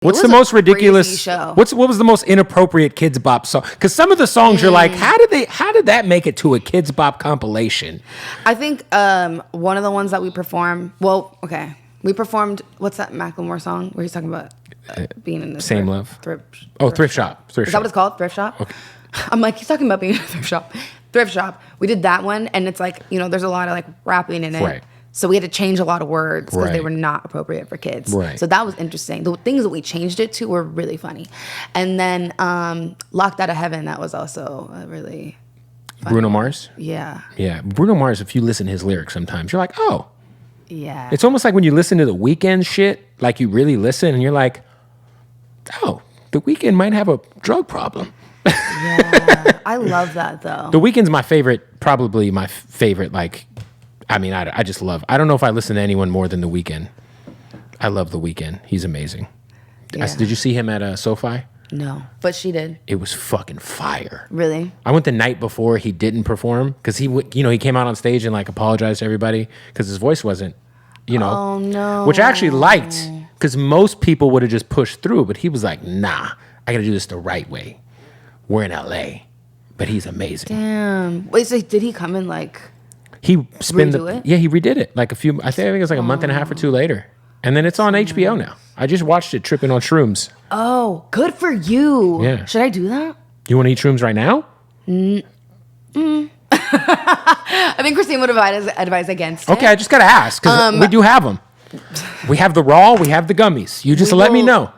What's the most ridiculous show? What was the most inappropriate Kids Bop song? Because some of the songs you're like, how did that make it to a Kids Bop compilation? I think one of the ones that we performed. Well, okay, we performed. What's that Macklemore song where he's talking about being in the Same Love? Thrift Shop. Is that what it's called? Thrift Shop. Okay. I'm like, he's talking about being in a thrift shop. Thrift Shop. We did that one, and it's like, there's a lot of like rapping in it. Right. So we had to change a lot of words because they were not appropriate for kids. Right. So that was interesting. The things that we changed it to were really funny. And then Locked Out of Heaven, that was also really funny. Bruno Mars? Yeah. Yeah. Bruno Mars, if you listen to his lyrics sometimes, you're like, oh. Yeah. It's almost like when you listen to The Weeknd shit, like you really listen and you're like, oh, The Weeknd might have a drug problem. Yeah. I love that though. The Weeknd's my favorite, probably my favorite, like, I just love. I don't know if I listen to anyone more than The Weeknd. I love The Weeknd. He's amazing. Yeah. Did you see him at SoFi? No, but she did. It was fucking fire. Really? I went the night before he didn't perform because he came out on stage and like apologized to everybody because his voice wasn't, Oh no. which I actually liked because most people would have just pushed through, but he was like, nah, I got to do this the right way. We're in LA, but he's amazing. Damn. Wait, so did he come in like? He spent it? Yeah, he redid it like I think it was like a month and a half or two later. And then it's on HBO now. I just watched it tripping on shrooms. Oh, good for you. Yeah. Should I do that? You want to eat shrooms right now? I think Christine would advise against it. Okay, I just got to ask because we do have them. We have the raw, we have the gummies. You just let me know.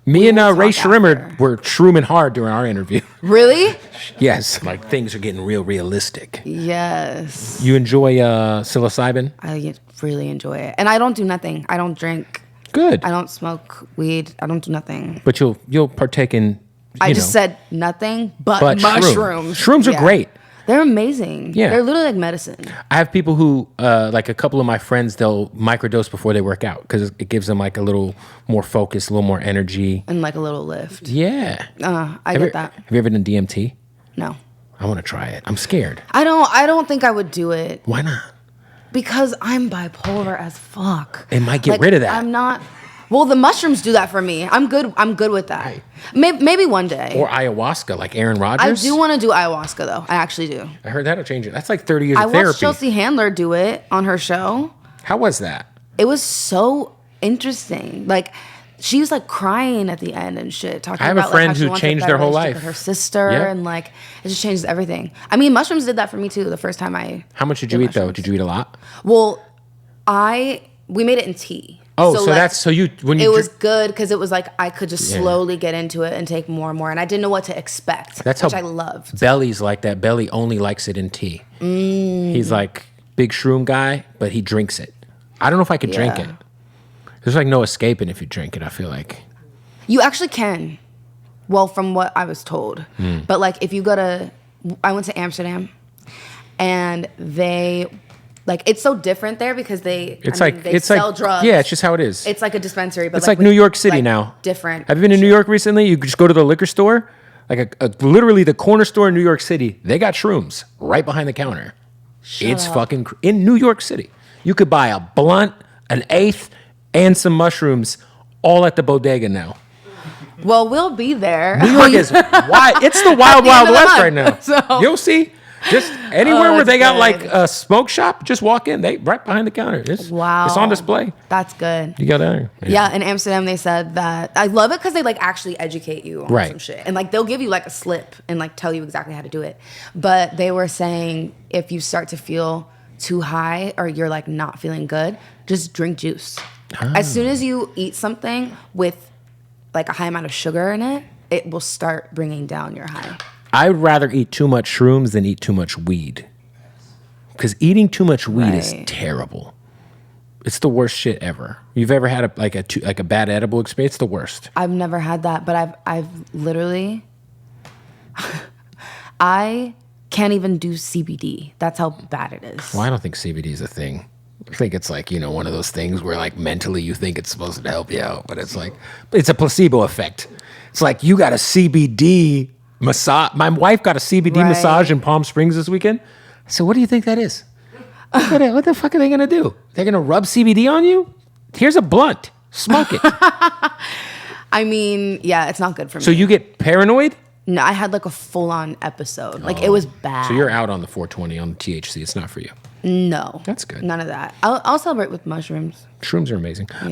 Me and Ray Schrimmer were shrooming hard during our interview. Really? Yes. Like things are getting realistic. Yes. You enjoy psilocybin? I really enjoy it. And I don't do nothing. I don't drink. Good. I don't smoke weed. I don't do nothing. But you'll partake in, I just said nothing but mushrooms. Shrooms are great. They're amazing. Yeah. They're literally like medicine. I have people who, like a couple of my friends, they'll microdose before they work out because it gives them like a little more focus, a little more energy. And like a little lift. Yeah. I get that. Have you ever done DMT? No. I want to try it. I'm scared. I don't think I would do it. Why not? Because I'm bipolar as fuck. It might get rid of that. I'm not. Well, the mushrooms do that for me. I'm good with that. Right. Maybe one day. Or ayahuasca, like Aaron Rodgers. I do want to do ayahuasca, though. I actually do. I heard that'll change it. That's like 30 years of I therapy. watched Chelsea Handler do it on her show. How was that? It was so interesting. Like, she was like crying at the end and shit. Talking I have about a friend like, how she who wants changed a their better whole relationship life. with her sister, Yeah. and like it just changes everything. I mean, mushrooms did that for me too. The first time How much did you eat though? Did you eat a lot? Well, we made it in tea. Oh, so like, that's so you when you. It was good because it was like I could just slowly get into it and take more and more, and I didn't know what to expect. That's which how I loved. Belly's like that. Belly only likes it in tea. He's like big shroom guy, but he drinks it. I don't know if I could drink it. There's like no escaping if you drink it. I feel like you actually can. Well, from what I was told, but like if you I went to Amsterdam, and they. Like it's so different there because they sell drugs. Yeah, it's just how it is. It's like a dispensary, but it's like New York City now. Different. Have you been to New York recently? You could just go to the liquor store, like literally the corner store in New York City. They got shrooms right behind the counter. It's fucking in New York City. You could buy a blunt, an eighth, and some mushrooms, all at the bodega now. Well, we'll be there. New York is wild. It's the wild west right now. So. You'll see. Just anywhere where they got like a smoke shop, just walk in. They right behind the counter. It's on display. That's good. You go down there. Yeah, in Amsterdam they said that. I love it because they like actually educate you on some shit. And like they'll give you like a slip and like tell you exactly how to do it. But they were saying if you start to feel too high or you're like not feeling good, just drink juice. As soon as you eat something with like a high amount of sugar in it, it will start bringing down your high. I'd rather eat too much shrooms than eat too much weed. Because eating too much weed is terrible. It's the worst shit ever. You've ever had a bad edible experience? It's the worst. I've never had that, but I've literally I can't even do CBD. That's how bad it is. Well, I don't think CBD is a thing. I think it's like, one of those things where like mentally you think it's supposed to help you out, but it's like it's a placebo effect. It's like you got a CBD massage. My wife got a CBD massage in Palm Springs this weekend. I said, what do you think that is? What the fuck are they going to do? They're going to rub CBD on you? Here's a blunt. Smoke it. I mean, yeah, it's not good for me. So you get paranoid? No, I had like a full-on episode. Like it was bad. So you're out on the 420 on the THC. It's not for you. No. That's good. None of that. I'll celebrate with mushrooms. Shrooms are amazing. Yeah.